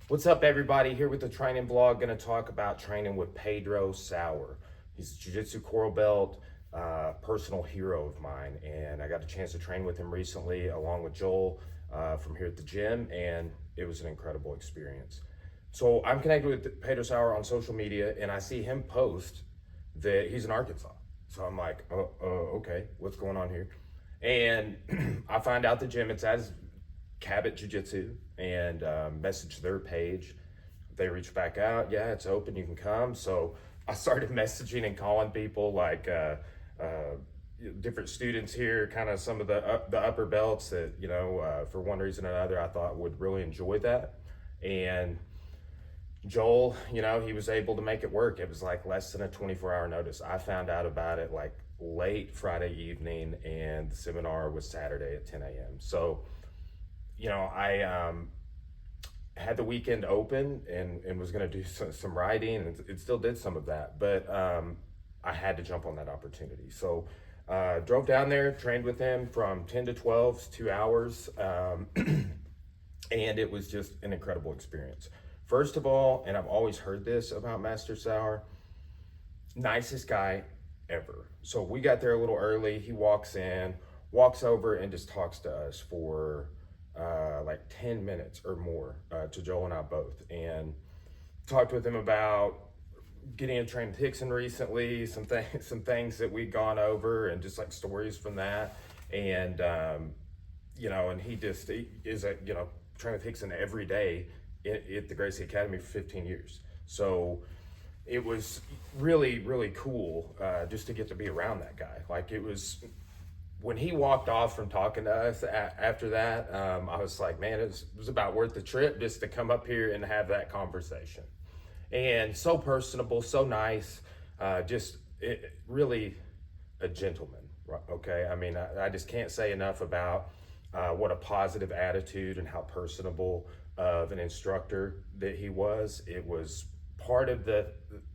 What's up, everybody? Here with the training vlog. Going to talk about training with Pedro Sauer. He's a jiu-jitsu coral belt, personal hero of mine, and I got a chance to train with him recently along with Joel from here at the gym, and it was an incredible experience. So I'm connected with Pedro Sauer on social media, and I see him post that he's in Arkansas. So I'm like, okay, what's going on here? And I find out the gym it's at his Cabot Jiu-Jitsu, and message their page. They reach back out, yeah, it's open, you can come. So I started messaging and calling people like different students here, kind of some of the upper belts that, for one reason or another, I thought would really enjoy that. And Joel, he was able to make it work. It was like less than a 24-hour notice. I found out about it like late Friday evening, and the seminar was Saturday at 10 a.m. So, I had the weekend open and was going to do some writing, and it still did some of that, but I had to jump on that opportunity. So drove down there, trained with him from 10 to 12, 2 hours, and it was just an incredible experience. First of all, and I've always heard this about Master Sauer, nicest guy ever. So we got there a little early. He walks in, walks over, and just talks to us for like 10 minutes or more, to Joel and I both, and talked with him about getting a train with Hickson recently, some things that we'd gone over, and just like stories from that. And and he is train with Hickson every day at the Gracie Academy for 15 years. So it was really, really cool just to get to be around that guy. Like, it was, when he walked off from talking to us after that, I was like, man, it was about worth the trip just to come up here and have that conversation. And so personable, so nice, really a gentleman, okay? I mean, I just can't say enough about what a positive attitude and how personable of an instructor that he was. It was part of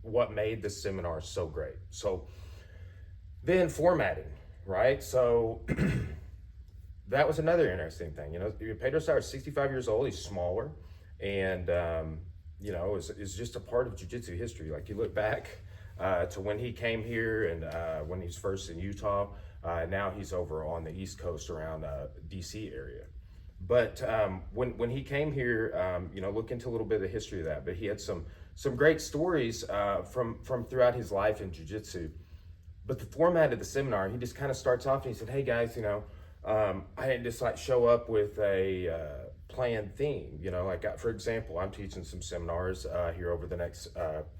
what made the seminar so great. So then formatting. Right, so that was another interesting thing. Pedro Sauer is 65 years old. He's smaller, and is just a part of jiu-jitsu history. Like, you look back to when he came here, and when he's first in Utah. Now he's over on the East Coast around DC area. But when he came here, look into a little bit of the history of that. But he had some great stories from throughout his life in jiu-jitsu. But the format of the seminar, he just kind of starts off and he said, hey guys, I didn't just like show up with a planned theme. For example, I'm teaching some seminars here over the next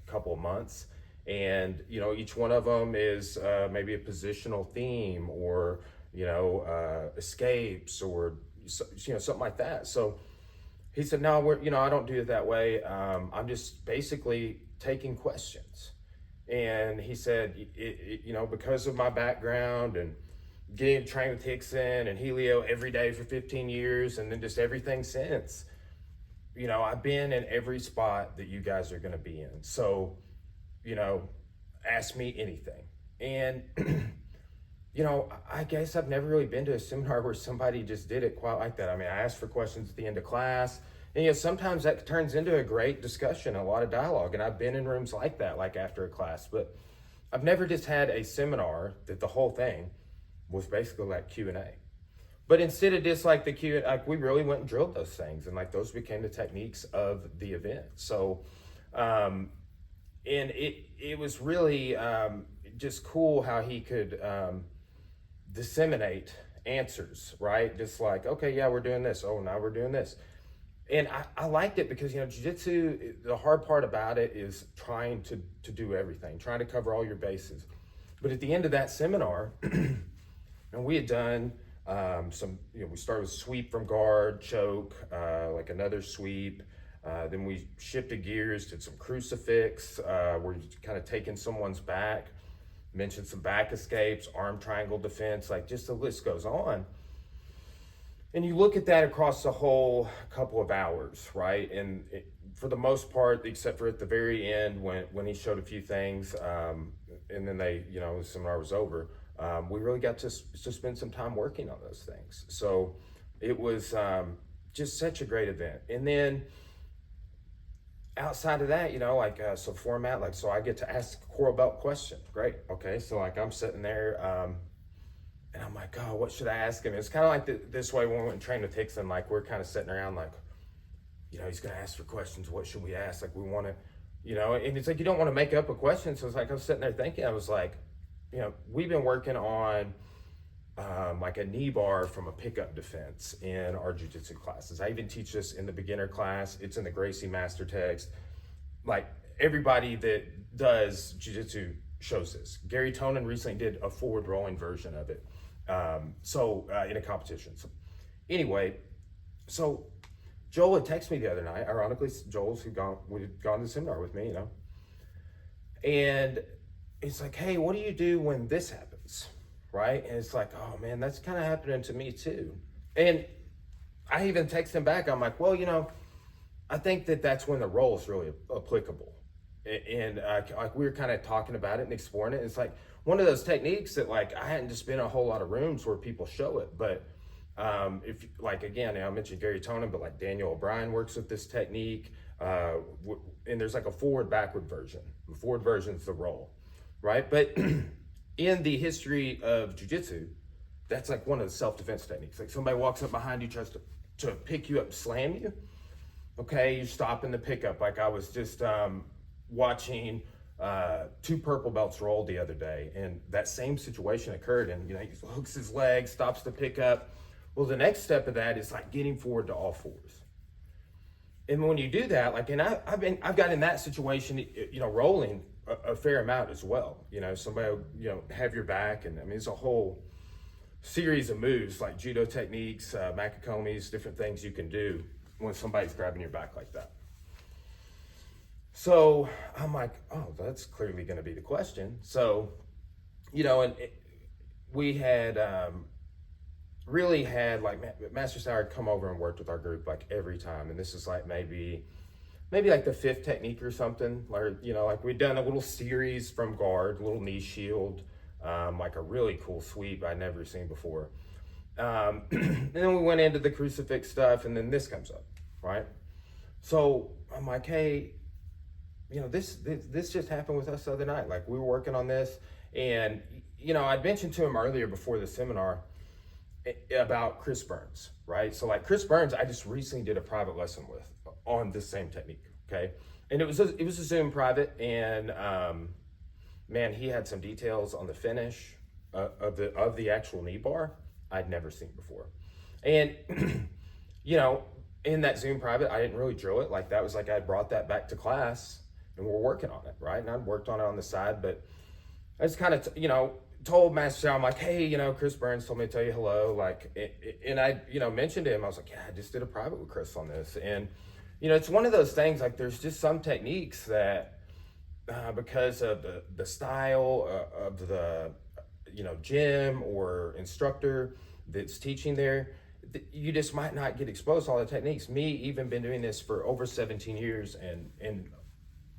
couple of months. And, each one of them is maybe a positional theme, or, escapes, or, something like that. So he said, no, I don't do it that way. I'm just basically taking questions. And he said, because of my background and getting trained with Hickson and Helio every day for 15 years, and then just everything since, I've been in every spot that you guys are going to be in. So, ask me anything. And, I guess I've never really been to a seminar where somebody just did it quite like that. I mean, I asked for questions at the end of class. And sometimes that turns into a great discussion, a lot of dialogue. And I've been in rooms like that, like after a class. But I've never just had a seminar that the whole thing was basically like Q&A. But instead of just like the Q&A, like, we really went and drilled those things. And like, those became the techniques of the event. So, and it was really just cool how he could disseminate answers, right? Just like, okay, yeah, we're doing this. Oh, now we're doing this. And I liked it because, jiu-jitsu, the hard part about it is trying to do everything, trying to cover all your bases. But at the end of that seminar, and we had done we started with sweep from guard, choke, like another sweep. Then we shifted gears, did some crucifix, where you're kind of taking someone's back, mentioned some back escapes, arm triangle defense, like just the list goes on. And you look at that across the whole couple of hours, right? And for the most part, except for at the very end when he showed a few things, and then the seminar was over, we really got to spend some time working on those things. So it was just such a great event. And then outside of that, so format, so I get to ask coral belt question. Great. Okay. So like I'm sitting there, and I'm like, oh, what should I ask him? It's kind of like this way when we went and trained with Hickson, like we're kind of sitting around like, he's going to ask for questions. What should we ask? Like we want to, and it's like, you don't want to make up a question. So it's like, I was sitting there thinking, I was like, we've been working on like a knee bar from a pickup defense in our jiu-jitsu classes. I even teach this in the beginner class. It's in the Gracie Master Text. Like everybody that does jiu-jitsu shows this. Gary Tonin recently did a forward rolling version of it. In a competition. So anyway, so Joel had texted me the other night. Ironically, Joel's who'd gone to the seminar with me, and it's like, hey, what do you do when this happens? Right? And it's like, oh man, that's kind of happening to me too. And I even text him back. I'm like, well, I think that's when the role is really applicable. And like we were kind of talking about it and exploring it. It's like one of those techniques that like I hadn't just been in a whole lot of rooms where people show it. But if like, again, I mentioned Gary Tonin, but like Daniel O'Brien works with this technique. And there's like a forward backward version. The forward version is the roll, right? But in the history of jiu-jitsu, that's like one of the self-defense techniques. Like somebody walks up behind you, tries to pick you up, slam you. Okay, you're stopping the pickup. Like I was just watching two purple belts roll the other day, and that same situation occurred, and he hooks his leg, stops the pickup. Well, the next step of that is like getting forward to all fours. And when you do that, like, and I've got in that situation, rolling a fair amount as well. Somebody will, have your back, and I mean, it's a whole series of moves like judo techniques, macacomies, different things you can do when somebody's grabbing your back like that. So I'm like, oh, that's clearly going to be the question. So, we had really had like Master Sauer come over and worked with our group like every time. And this is like maybe like the fifth technique or something, or, like we'd done a little series from guard, little knee shield, like a really cool sweep I'd never seen before. And then we went into the crucifix stuff, and then this comes up, right? So I'm like, hey, this just happened with us the other night. Like we were working on this, and, I'd mentioned to him earlier before the seminar about Chris Burns, right? So like Chris Burns, I just recently did a private lesson with on this same technique, okay? And it was a Zoom private, and man, he had some details on the finish of the actual knee bar I'd never seen before. And in that Zoom private, I didn't really drill it. Like that was like I brought that back to class, and we're working on it, right? And I'd worked on it on the side, but I just kind of told Master Sauer, I'm like, hey, Chris Burns told me to tell you hello. Like, and I, mentioned to him, I was like, yeah, I just did a private with Chris on this. And, it's one of those things, like there's just some techniques that, because of the style of the, gym or instructor that's teaching there, you just might not get exposed to all the techniques. Me, even been doing this for over 17 years and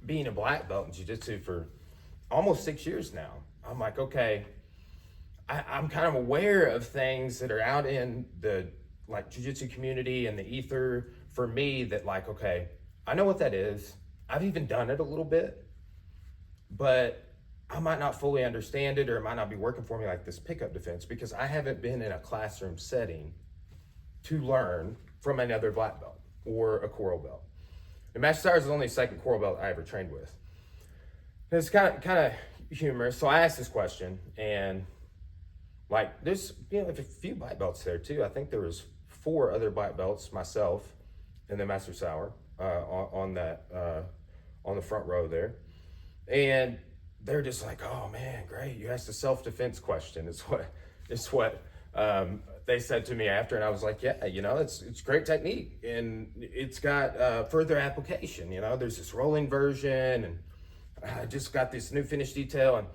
being a black belt in jiu-jitsu for almost 6 years now. I'm like, okay, I'm kind of aware of things that are out in the like jiu-jitsu community and the ether for me that like, okay, I know what that is. I've even done it a little bit, but I might not fully understand it, or it might not be working for me like this pickup defense because I haven't been in a classroom setting to learn from another black belt or a coral belt. And Master Sauer is the only second coral belt I ever trained with. And it's kind of humorous. So I asked this question, and like there's a few black belts there too. I think there was 4 other black belts, myself, and then Master Sauer on the front row there, and they're just like, oh man, great, you asked a self-defense question. It's what they said to me after, and I was like, yeah, it's great technique, and it's got further application. There's this rolling version, and I just got this new finish detail, and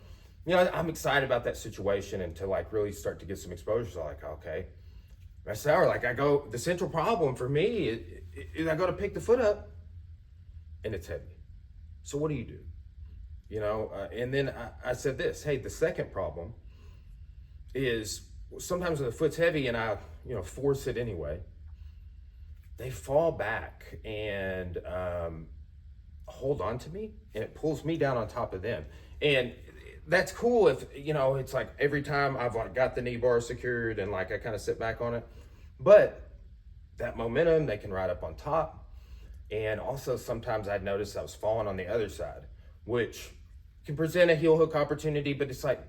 I'm excited about that situation, and to like really start to get some exposure. So like, okay, Master Sauer, like the central problem for me is I go to pick the foot up, and it's heavy. So what do you do? And then I said this, hey, the second problem is sometimes when the foot's heavy and I, force it anyway, they fall back, and hold on to me and it pulls me down on top of them. And that's cool if, it's like every time I've like got the knee bar secured and like I kind of sit back on it. But that momentum, they can ride up on top. And also sometimes I'd notice I was falling on the other side, which can present a heel hook opportunity, but it's like,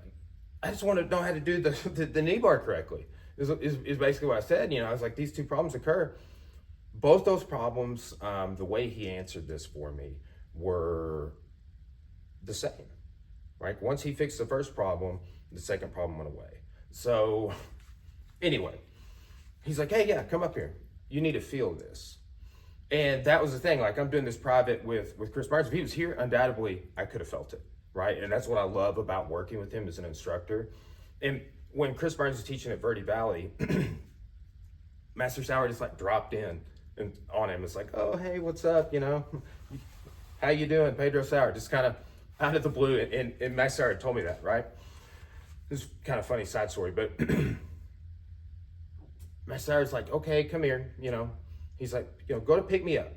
I just want to know how to do the knee bar correctly, is basically what I said. I was like, these two problems occur. Both those problems, the way he answered this for me were the same, right? Once he fixed the first problem, the second problem went away. So anyway, he's like, hey, yeah, come up here. You need to feel this. And that was the thing. Like, I'm doing this private with Chris Barnes. If he was here, undoubtedly, I could have felt it, right? And that's what I love about working with him as an instructor. And when Chris Barnes was teaching at Verde Valley, Master Sauer just like dropped in and on him. It's like, oh, hey, what's up? How you doing? Pedro Sauer, just kind of out of the blue. And Master Sauer told me that, right? This is kind of funny side story, but Master Sauer's like, okay, come here, He's like, go to pick me up.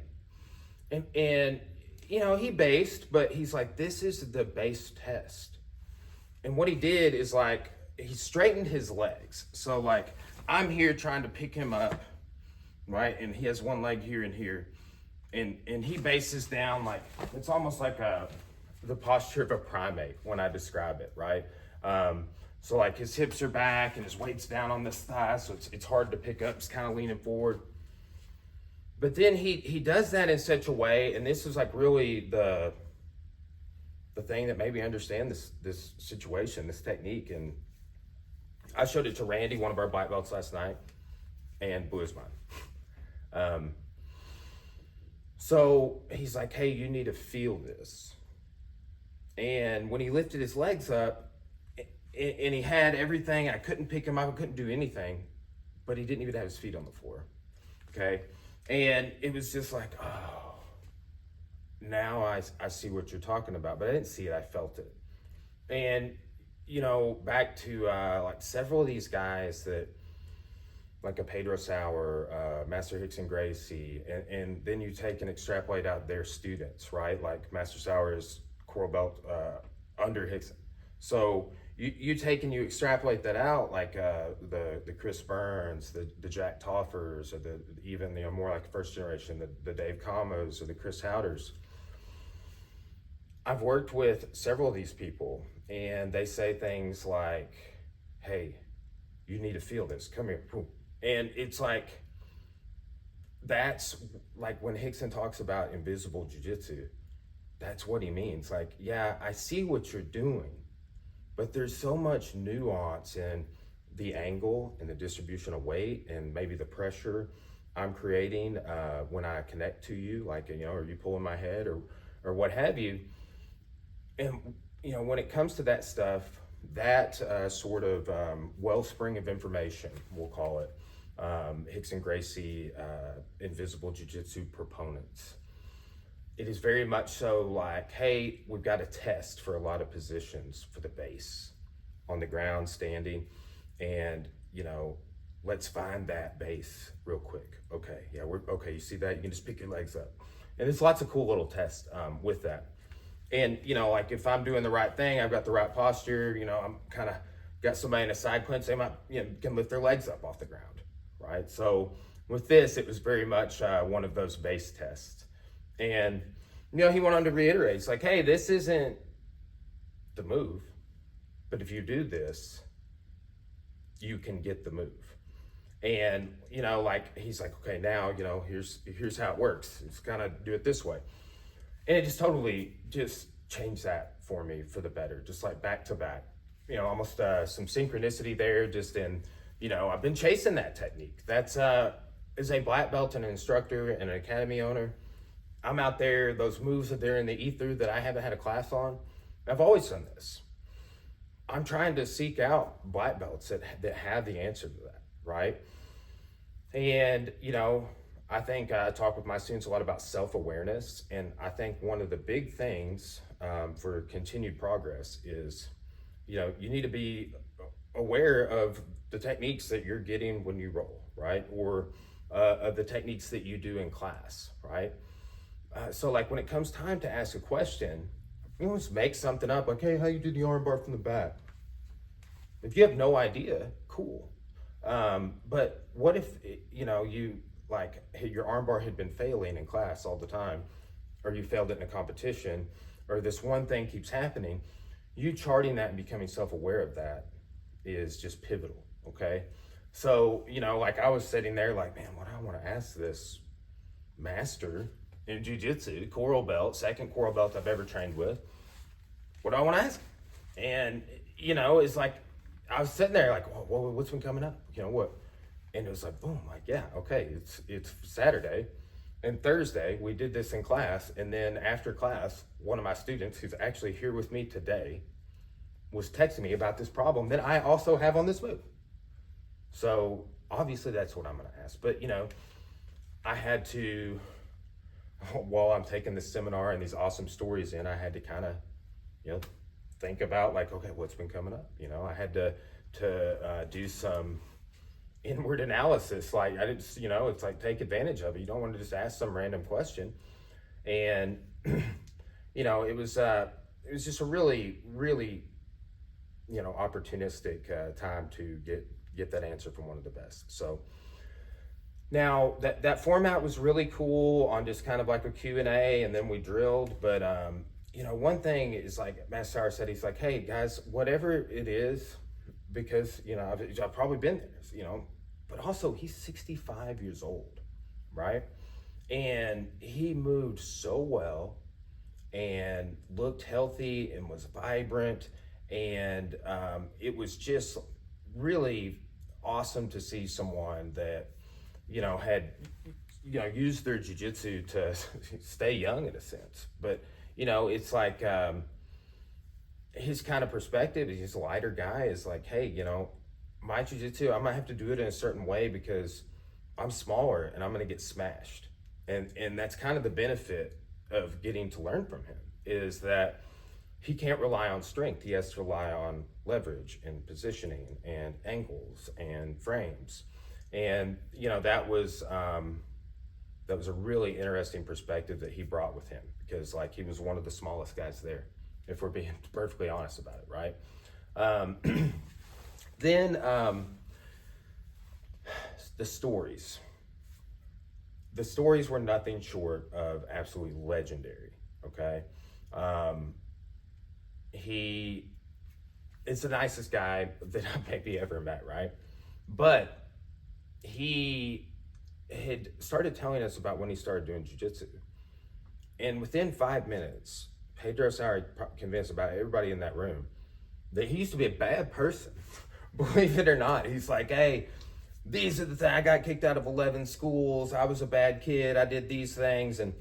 And he based, but he's like, this is the base test. And what he did is like, he straightened his legs. So like, I'm here trying to pick him up, right? And he has one leg here and here. And he bases down like, it's almost like the posture of a primate when I describe it, right? So like his hips are back and his weight's down on this thigh. So it's hard to pick up. He's kind of leaning forward. But then he does that in such a way, and this is like really the thing that made me understand this situation, this technique. And I showed it to Randy, one of our black belts, last night, and blew his mind. So he's like, hey, you need to feel this. And when he lifted his legs up, and he had everything, I couldn't pick him up, I couldn't do anything, but he didn't even have his feet on the floor, okay? And it was just like, oh, now I see what you're talking about, but I didn't see it, I felt it. And, back to like several of these guys that, like a Pedro Sauer, Master Hickson Gracie, and then you take and extrapolate out their students, right? Like Master Sauer's coral belt under Hickson. So you take and you extrapolate that out, like the Chris Burns, the Jack Toffers, or even more like first generation, the Dave Kamos or the Chris Howders. I've worked with several of these people, and they say things like, hey, you need to feel this, come here. And it's like, that's like when Hickson talks about invisible jiu-jitsu, that's what he means. Like, yeah, I see what you're doing, but there's so much nuance in the angle and the distribution of weight and maybe the pressure I'm creating when I connect to you, like, or you pulling my head or what have you. And, when it comes to that stuff, that sort of wellspring of information, we'll call it, Hickson Gracie, invisible jiu-jitsu proponents. It is very much so like, hey, we've got a test for a lot of positions for the base, on the ground, standing, and, let's find that base real quick. Okay, yeah, okay, you see that? You can just pick your legs up. And there's lots of cool little tests with that. And, like if I'm doing the right thing, I've got the right posture, I'm kind of got somebody in a side clinch, they might, can lift their legs up off the ground, right? So with this, it was very much one of those base tests. And, he went on to reiterate, it's like, hey, this isn't the move, but if you do this, you can get the move. And, like, he's like, okay, now, here's how it works. It's kind of do it this way. And it just totally just changed that for me for the better, just like back to back, almost some synchronicity there just in, I've been chasing that technique. That's, as a black belt and an instructor and an academy owner, I'm out there, those moves that they're in the ether that I haven't had a class on, I've always done this. I'm trying to seek out black belts that have the answer to that, right? And, I think I talk with my students a lot about self-awareness, and I think one of the big things for continued progress is, you need to be aware of the techniques that you're getting when you roll, right? Or of the techniques that you do in class, right? So like when it comes time to ask a question, you know, just make something up like, hey, how you do the arm bar from the back? If you have no idea, cool. But what if, you know, you like your arm bar had been failing in class all the time, or you failed it in a competition, or this one thing keeps happening? You charting that and becoming self-aware of that is just pivotal, okay? So, you know, like I was sitting there like, man, what do I want to ask this master in jiu-jitsu, coral belt, second coral belt I've ever trained with? What do I want to ask? And, you know, it's like, I was sitting there like, well, what's been coming up? You know what? And it was like, boom, like, yeah, okay, it's Saturday. And Thursday, we did this in class. And then after class, one of my students who's actually here with me today was texting me about this problem that I also have on this move. So obviously that's what I'm going to ask. But, you know, I had to, while I'm taking this seminar and these awesome stories in, I had to kind of, you know, think about like, okay, what's been coming up? You know, I had to do some inward analysis. Like I didn't, you know, it's like take advantage of it. You don't want to just ask some random question. And, you know, it was just a really, really, you know, opportunistic time to get that answer from one of the best. So now that format was really cool on just kind of like a Q&A, and then we drilled. But, you know, one thing is like Master Sauer said, he's like, hey guys, whatever it is, because, you know, I've probably been there, you know, but also he's 65 years old, right? And he moved so well and looked healthy and was vibrant. And it was just really awesome to see someone that, you know, had, you know, used their jiu-jitsu to stay young in a sense. But, you know, it's like his kind of perspective, he's a lighter guy, is like, hey, you know, my jiu-jitsu, I might have to do it in a certain way because I'm smaller and I'm going to get smashed. And that's kind of the benefit of getting to learn from him, is that he can't rely on strength. He has to rely on leverage and positioning and angles and frames. And, you know, that was a really interesting perspective that he brought with him, because like he was one of the smallest guys there, if we're being perfectly honest about it, right? Then the stories. The stories were nothing short of absolutely legendary, okay? He is the nicest guy that I've maybe ever met, right? But he had started telling us about when he started doing jiu-jitsu. And within 5 minutes, Pedro Sauer convinced about everybody in that room that he used to be a bad person. Believe it or not. He's like, hey, these are the things. I got kicked out of 11 schools. I was a bad kid. I did these things. And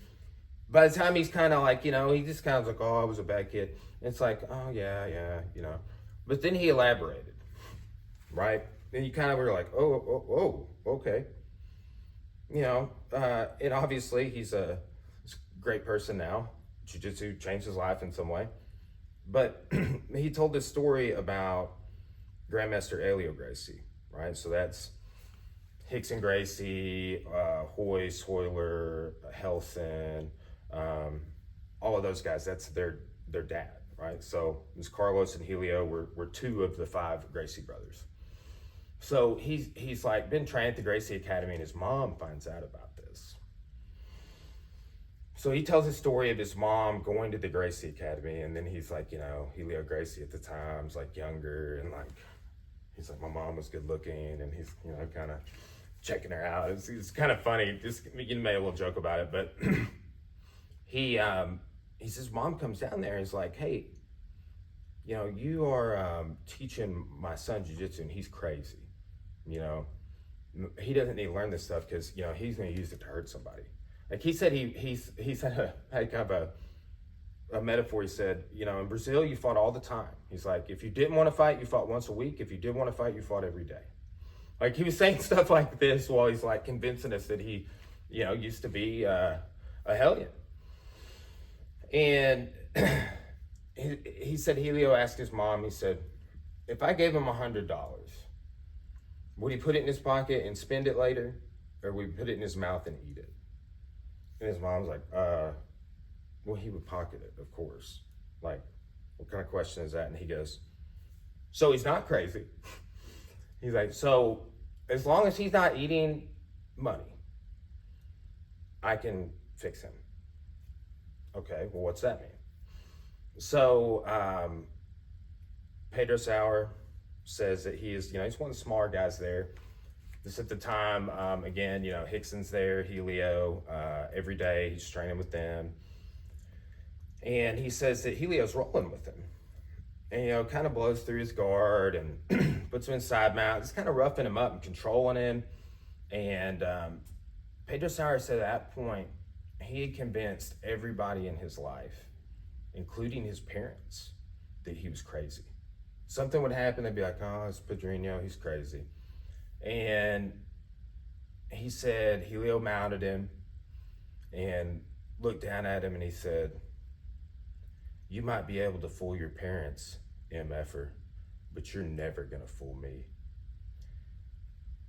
by the time he's kind of like, you know, he just kind of like, oh, I was a bad kid. And it's like, oh, yeah, you know. But then he elaborated, right? And you kind of were like, oh, okay. You know, and obviously he's a great person now. Jiu-jitsu changed his life in some way. But he told this story about Grandmaster Elio Gracie, right? So that's Hickson Gracie, Hoy, Soiler, Helson, all of those guys. That's their dad, right? So Ms. Carlos and Helio were two of the 5 Gracie brothers. So he's like been trained at the Gracie Academy, and his mom finds out about this. So he tells a story of his mom going to the Gracie Academy, and then he's like, you know, Helio Gracie at the time was like younger, and like, he's like, my mom was good looking, and he's, you know, kind of checking her out. It's kind of funny. Just, you made a little joke about it, but he says, mom comes down there and is like, hey, you know, you are teaching my son jiu-jitsu, and he's crazy. You know, he doesn't need to learn this stuff because, you know, he's going to use it to hurt somebody. Like he said, he said had kind of a metaphor. He said, you know, in Brazil, you fought all the time. He's like, if you didn't want to fight, you fought once a week. If you did want to fight, you fought every day. Like he was saying stuff like this while he's like convincing us that he, you know, used to be a hellion. And he said, Helio asked his mom, he said, if I gave him $100, would he put it in his pocket and spend it later? Or would he put it in his mouth and eat it? And his mom's like, well, he would pocket it, of course. Like, what kind of question is that? And he goes, so he's not crazy. He's like, so as long as he's not eating money, I can fix him. Okay, well, what's that mean? So Pedro Sauer says that he is, he's one of the smaller guys there. This at the time, again, Hickson's there, Helio, every day he's training with them. And he says that Helio's rolling with him. And, kind of blows through his guard and puts him in side mount. Just kind of roughing him up and controlling him. And Pedro Sauer said at that point, he had convinced everybody in his life, including his parents, that he was crazy. Something would happen, they'd be like, oh, it's Pedrinho, he's crazy. And he said, Helio mounted him and looked down at him and he said, you might be able to fool your parents, MFer, but you're never gonna fool me.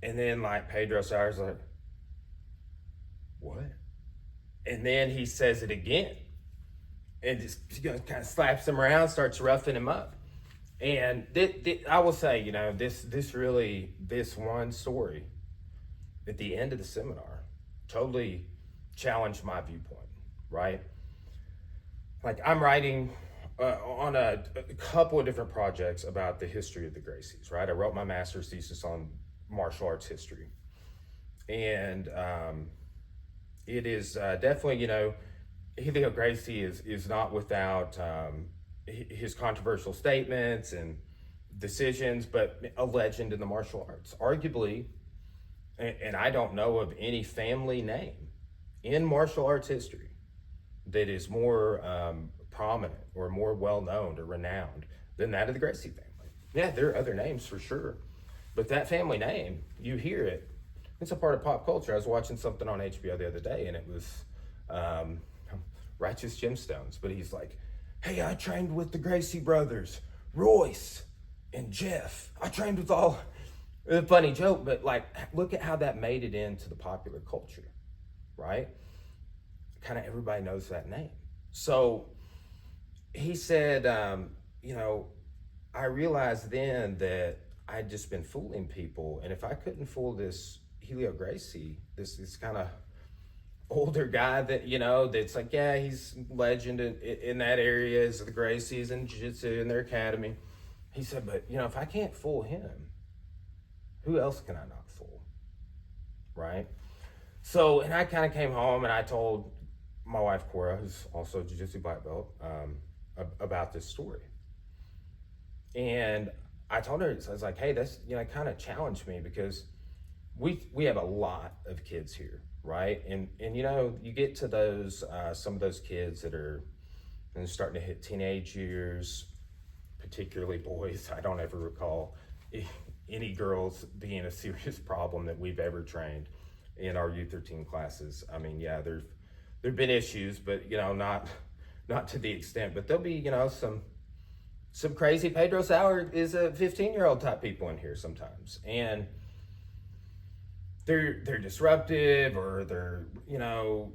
And then Pedro Sauer's like, what? And then he says it again and just kind of slaps him around, starts roughing him up. And I will say, this one story at the end of the seminar totally challenged my viewpoint, right? I'm writing on a couple of different projects about the history of the Gracies, right? I wrote my master's thesis on martial arts history. And it is definitely, Helio Gracie is not without his controversial statements and decisions, but a legend in the martial arts. Arguably, and I don't know of any family name in martial arts history that is more prominent or more well-known or renowned than that of the Gracie family. Yeah, there are other names for sure, but that family name, you hear it, it's a part of pop culture. I was watching something on HBO the other day and it was Righteous Gemstones, but he's like, hey, I trained with the Gracie brothers, Royce and Jeff. I trained with all, a funny joke, but look at how that made it into the popular culture, right? Kind of everybody knows that name. So he said, I realized then that I'd just been fooling people. And if I couldn't fool this Helio Gracie, this kind of older guy that, that's like, yeah, he's legend in that area is the Gracies and Jiu-Jitsu in their academy. He said, but, if I can't fool him, who else can I not fool, right? So, and I kind of came home and I told my wife, Cora, who's also a Jiu-Jitsu black belt, about this story. And I told her, I was like, hey, that's, kind of challenged me because we have a lot of kids here, right? And you get to those, some of those kids that are starting to hit teenage years, particularly boys. I don't ever recall any girls being a serious problem that we've ever trained in our U13 classes. I mean, yeah, there've been issues, but not to the extent, but there'll be, some crazy. Pedro Sauer is a 15-year-old type people in here sometimes. And they're disruptive, or they're,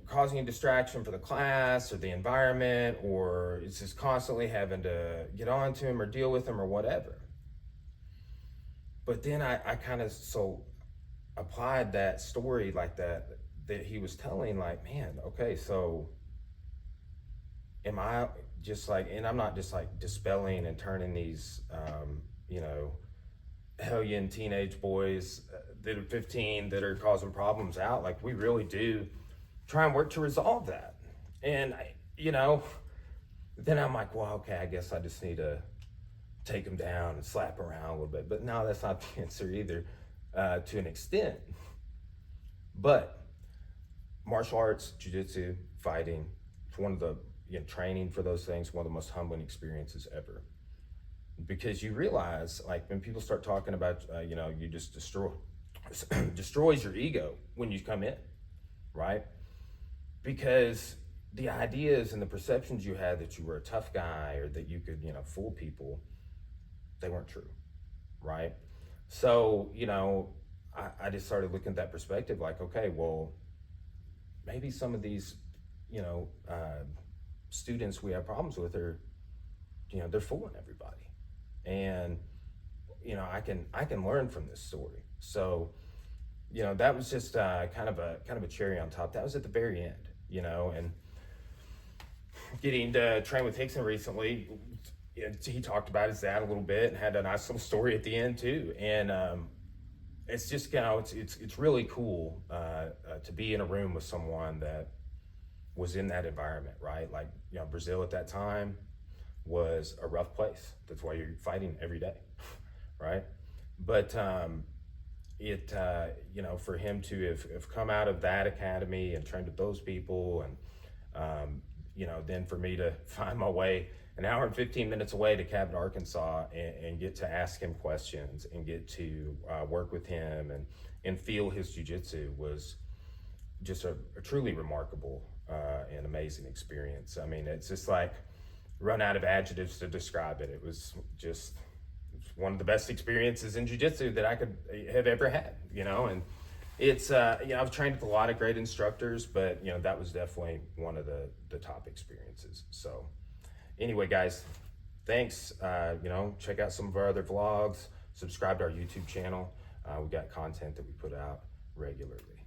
causing a distraction for the class or the environment, or it's just constantly having to get on to him or deal with him or whatever. But then I kind of applied that story that he was telling, man, okay, so am I just and I'm not just dispelling and turning these, hellion teenage boys that are 15 that are causing problems out. We really do try and work to resolve that. And, then I'm like, well, okay, I guess I just need to take them down and slap around a little bit. But no, that's not the answer either, to an extent. But martial arts, jiu-jitsu, fighting, it's one of the, training for those things, one of the most humbling experiences ever. Because you realize, when people start talking about, you just destroys your ego when you come in, right? Because the ideas and the perceptions you had that you were a tough guy or that you could, fool people, they weren't true, right? So, I just started looking at that perspective okay, well, maybe some of these you know, students we have problems with are, you know, they're fooling everybody. And, you know, I can learn from this story. So, you know, that was just kind of a cherry on top. That was at the very end, you know, and getting to train with Hickson recently, he talked about his dad a little bit and had a nice little story at the end too. And it's just, you know, it's really cool to be in a room with someone that was in that environment, right? Like, you know, Brazil at that time was a rough place. That's why you're fighting every day, right? But you know, for him to have come out of that academy and trained with those people, and you know, then for me to find my way an hour and 15 minutes away to Cabot, Arkansas, and get to ask him questions and get to work with him and feel his jiu-jitsu was just a truly remarkable and amazing experience. I mean, it's just like run out of adjectives to describe it. It was just one of the best experiences in jiu-jitsu that I could have ever had, you know. And it's you know, I've trained with a lot of great instructors, but you know, that was definitely one of the top experiences. So anyway, guys, thanks. You know, check out some of our other vlogs, subscribe to our YouTube channel. We got content that we put out regularly.